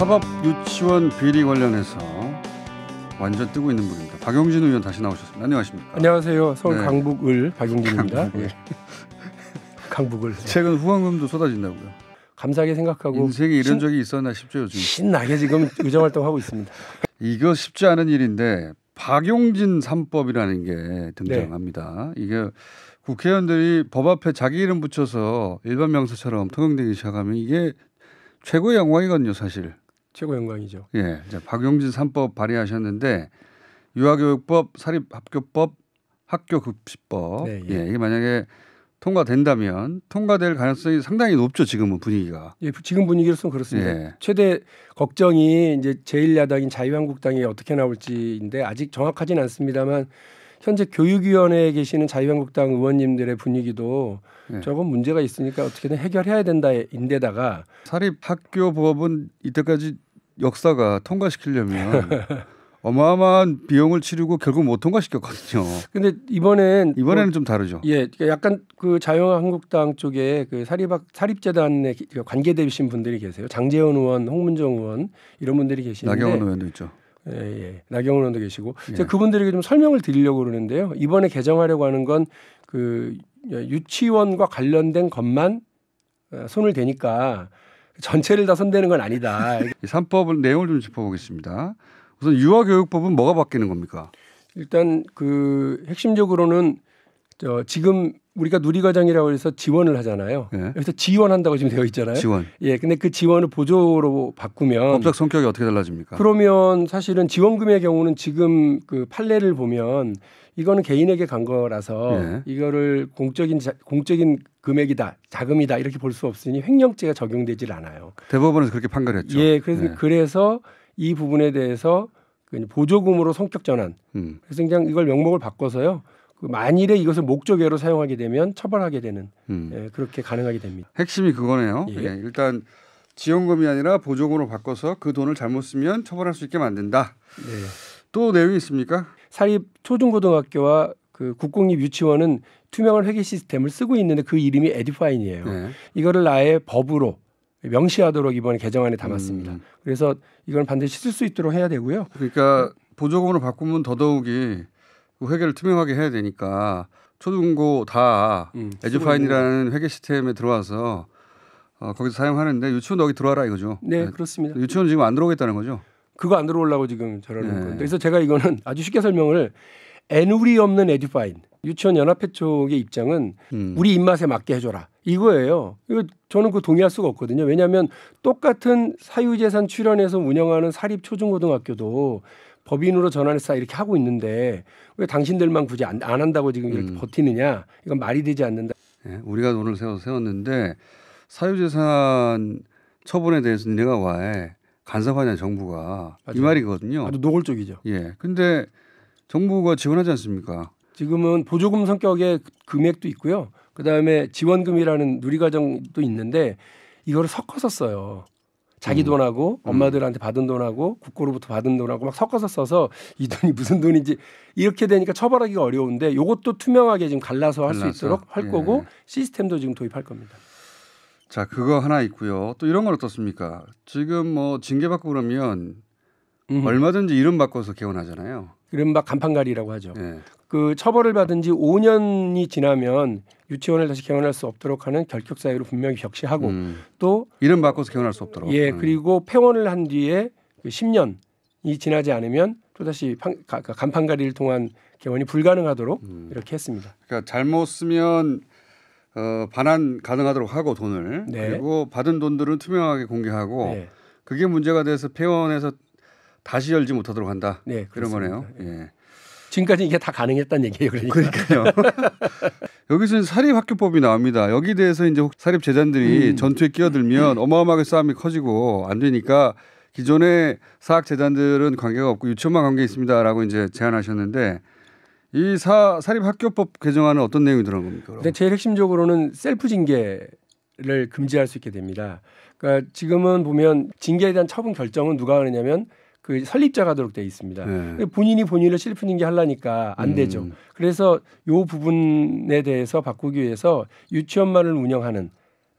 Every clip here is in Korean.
사법 유치원 비리 관련해서 완전 뜨고 있는 분입니다. 박용진 의원 다시 나오셨습니다. 안녕하십니까? 안녕하세요. 서울 네. 강북을 박용진입니다. 예. 강북을. 최근 후원금도 쏟아진다고요. 감사하게 생각하고 인생에 이런 적이 있었나 싶죠 요즘. 신나게 지금 의정활동하고 있습니다. 이거 쉽지 않은 일인데 박용진 3법이라는 게 등장합니다. 네. 이게 국회의원들이 법 앞에 자기 이름 붙여서 일반 명사처럼 통용되기 시작하면 이게 최고의 영광이거든요, 사실. 최고 영광이죠. 예, 이제 박용진 3법 발의하셨는데 유아교육법, 사립학교법, 학교급식법. 네, 예, 이게 만약에 통과된다면 통과될 가능성이 상당히 높죠. 지금은 분위기가. 예, 지금 분위기로서는 그렇습니다. 예. 최대 걱정이 이제 제1야당인 자유한국당이 어떻게 나올지인데 아직 정확하진 않습니다만 현재 교육위원회에 계시는 자유한국당 의원님들의 분위기도 예. 조금 문제가 있으니까 어떻게든 해결해야 된다인데다가 사립학교법은 이때까지 역사가 통과시키려면 어마어마한 비용을 치르고 결국 못 통과시켰거든요. 근데 이번에는 좀 다르죠. 예, 약간 그 자유한국당 쪽에 그 사립재단에 관계되신 분들이 계세요. 장제원 의원, 홍문정 의원 이런 분들이 계시는데 나경원 의원도 있죠. 예. 나경원 의원도 계시고 예. 제가 그분들에게 좀 설명을 드리려고 그러는데요. 이번에 개정하려고 하는 건 그 유치원과 관련된 것만 손을 대니까 전체를 다 손대는 건 아니다. 이 3법을 내용을 좀 짚어보겠습니다. 우선 유아교육법은 뭐가 바뀌는 겁니까? 일단 그 핵심적으로는 지금 우리가 누리과정이라고 해서 지원을 하잖아요. 예. 여기서 지원한다고 지금 되어 있잖아요. 지원. 예, 근데 그 지원을 보조로 바꾸면 법적 성격이 어떻게 달라집니까? 그러면 사실은 지원금의 경우는 지금 그 판례를 보면 이거는 개인에게 간 거라서 예. 이거를 공적인 금액이다, 자금이다 이렇게 볼 수 없으니 횡령죄가 적용되질 않아요. 대법원에서 그렇게 판결했죠. 예, 그래서 예. 그래서 이 부분에 대해서 보조금으로 성격 전환. 그래서 그냥 이걸 명목을 바꿔서요. 그 만일에 이것을 목적외로 사용하게 되면 처벌하게 되는 예, 그렇게 가능하게 됩니다. 핵심이 그거네요. 예. 예, 일단 지원금이 아니라 보조금으로 바꿔서 그 돈을 잘못 쓰면 처벌할 수 있게 만든다. 네. 또 내용이 있습니까? 사립 초중고등학교와 그 국공립 유치원은 투명한 회계 시스템을 쓰고 있는데 그 이름이 에듀파인이에요. 예. 이거를 아예 법으로 명시하도록 이번에 개정안에 담았습니다. 그래서 이건 반드시 쓸 수 있도록 해야 되고요. 그러니까 보조금으로 바꾸면 더더욱이 그 회계를 투명하게 해야 되니까 초중고 다 에듀파인이라는 회계 시스템에 들어와서 거기서 사용하는데 유치원도 여기 들어와라 이거죠. 네, 그렇습니다. 유치원 지금 안 들어오겠다는 거죠. 그거 안 들어오려고 지금 저러는 네. 건데. 그래서 제가 이거는 아주 쉽게 설명을 애누리 없는 에듀파인 유치원 연합회 쪽의 입장은 우리 입맛에 맞게 해줘라 이거예요. 이거 저는 그 동의할 수가 없거든요. 왜냐하면 똑같은 사유재산 출연해서 운영하는 사립 초중고등학교도 법인으로 전환해서 이렇게 하고 있는데 왜 당신들만 굳이 안 한다고 지금 이렇게 버티느냐? 이건 말이 되지 않는다. 네, 우리가 돈을 세웠는데 사유재산 처분에 대해서 니네가 왜 간섭하냐 정부가. 맞아요. 이 말이거든요. 아주 노골적이죠. 예. 근데 정부가 지원하지 않습니까? 지금은 보조금 성격의 금액도 있고요. 그다음에 지원금이라는 누리과정도 있는데 이거를 섞어서 써요. 자기 돈하고 엄마들한테 받은 돈하고 국고로부터 받은 돈하고 막 섞어서 써서 이 돈이 무슨 돈인지 이렇게 되니까 처벌하기가 어려운데 이것도 투명하게 지금 갈라서 할 수 있도록 할 거고 시스템도 지금 도입할 겁니다. 자, 그거 하나 있고요. 또 이런 건 어떻습니까? 지금 뭐 징계받고 그러면 얼마든지 이름 바꿔서 개원하잖아요. 이른바 간판가리라고 하죠. 네. 그 처벌을 받은 지 5년이 지나면 유치원을 다시 개원할 수 없도록 하는 결격 사유로 분명히 적시하고 또 이름 바꿔서 개원할 수 없도록. 예, 그리고 폐원을 한 뒤에 그 10년이 지나지 않으면 또다시 간판가리를 통한 개원이 불가능하도록 이렇게 했습니다. 그러니까 잘못 쓰면 반환 가능하도록 하고 돈을 네. 그리고 받은 돈들은 투명하게 공개하고 네. 그게 문제가 돼서 폐원해서 다시 열지 못하도록 한다. 네, 그런 그렇습니다. 거네요. 예. 지금까지 이게 다 가능했다는 얘기예요. 그러니까요. 여기서 사립학교법이 나옵니다. 여기 대해서 이제 사립 재단들이 전투에 끼어들면 어마어마하게 싸움이 커지고 안 되니까 기존의 사학 재단들은 관계가 없고 유치원만 관계 있습니다라고 이제 제안하셨는데 이 사립학교법 개정안은 어떤 내용이 들어간 겁니까? 근데 제일 핵심적으로는 셀프 징계를 금지할 수 있게 됩니다. 그러니까 지금은 보면 징계에 대한 처분 결정은 누가 하느냐면 그 설립자가 하도록 되어 있습니다. 네. 본인이 본인을 셀프 징계하려니까 안 되죠. 그래서 이 부분에 대해서 바꾸기 위해서 유치원만을 운영하는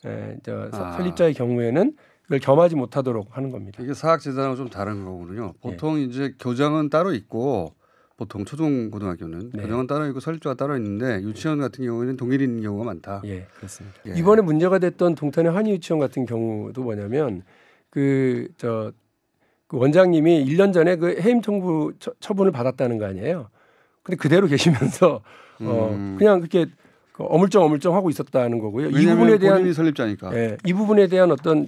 설립자의 경우에는 그걸 겸하지 못하도록 하는 겁니다. 이게 사학재단하고 좀 다른 거군요. 보통 이제 교장은 따로 있고 보통 초중고등학교는 네. 교장은 따로 있고 설립자가 따로 있는데 유치원 같은 경우에는 동일인 경우가 많다. 예, 그렇습니다. 예. 이번에 문제가 됐던 동탄의 한의 유치원 같은 경우도 뭐냐면 그 원장님이 1년 전에 그 해임 청구 처분을 받았다는 거 아니에요. 근데 그대로 계시면서 그냥 그렇게 어물쩡 하고 있었다는 거고요. 이 부분에 대한 본인이 설립자니까. 예, 이 부분에 대한 어떤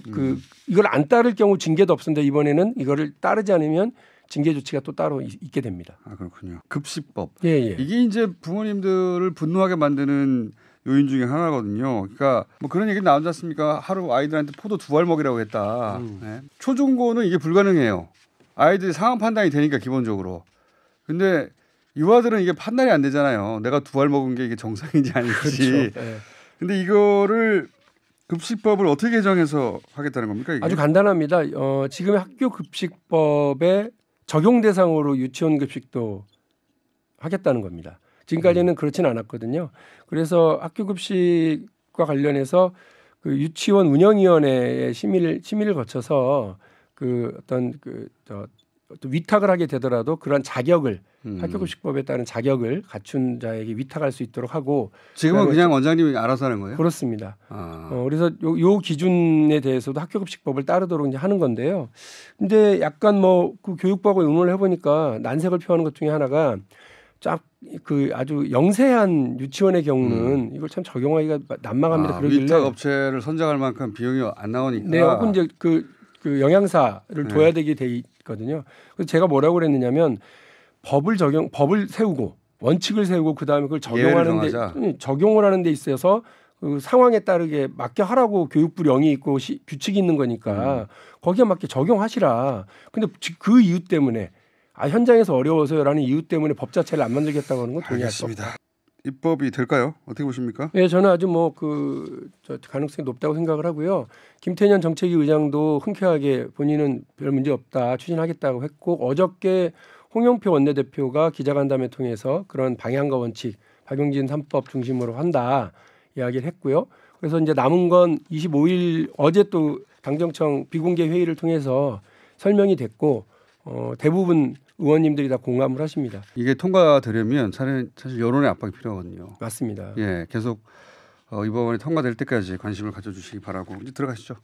이걸 안 따를 경우 징계도 없었는데 이번에는 이거를 따르지 않으면 징계 조치가 또 따로 있게 됩니다. 아 그렇군요. 급식법. 예, 예. 이게 이제 부모님들을 분노하게 만드는 요인 중에 하나거든요. 그러니까 뭐 그런 얘기 나오지 않습니까? 하루 아이들한테 포도 2알 먹이라고 했다. 네. 초중고는 이게 불가능해요. 아이들이 상황 판단이 되니까 기본적으로. 근데 유아들은 이게 판단이 안 되잖아요. 내가 2알 먹은 게 이게 정상인지 아닌지. 그렇죠. 예. 근데 이거를 급식법을 어떻게 개정해서 하겠다는 겁니까? 이게? 아주 간단합니다. 지금의 학교 급식법의 적용 대상으로 유치원 급식도 하겠다는 겁니다. 지금까지는 그렇지는 않았거든요. 그래서 학교 급식과 관련해서 그 유치원 운영위원회의 심의를 거쳐서 그 어떤 위탁을 하게 되더라도 그러한 자격을 학교급식법에 따른 자격을 갖춘 자에게 위탁할 수 있도록 하고 지금은 그냥 원장님이 알아서 하는 거예요? 그렇습니다. 아. 그래서 요 기준에 대해서도 학교급식법을 따르도록 이제 하는 건데요. 근데 약간 뭐 그 교육부하고 의논을 해보니까 난색을 표하는 것 중에 하나가 그 아주 영세한 유치원의 경우는 이걸 참 적용하기가 난망합니다. 그러길래 위탁 업체를 선정할 만큼 비용이 안 나오니까. 네, 혹은 이제 그 영양사를 둬야 되게 돼 있거든요. 그래서 제가 뭐라고 그랬느냐면 법을 세우고 원칙을 세우고 그 다음에 그걸 적용을 하는 데 있어서 그 상황에 따르게 맞게 하라고 교육부 령이 있고 규칙이 있는 거니까 거기에 맞게 적용하시라. 근데 그 이유 때문에 현장에서 어려워서요라는 이유 때문에 법 자체를 안 만들겠다고 하는 건 동의할 수 없다. 입법이 될까요? 어떻게 보십니까? 네, 저는 아주 가능성이 높다고 생각을 하고요. 김태년 정책위 의장도 흔쾌하게 본인은 별 문제 없다 추진하겠다고 했고 어저께 홍영표 원내대표가 기자간담회 통해서 그런 방향과 원칙 박용진 3법 중심으로 한다 이야기를 했고요. 그래서 이제 남은 건 25일 어제 또 당정청 비공개 회의를 통해서 설명이 됐고 대부분 의원님들이 다 공감을 하십니다. 이게 통과되려면 사실 여론의 압박이 필요하거든요. 맞습니다. 예, 계속 이번에 통과될 때까지 관심을 가져주시기 바라고 이제 들어가시죠.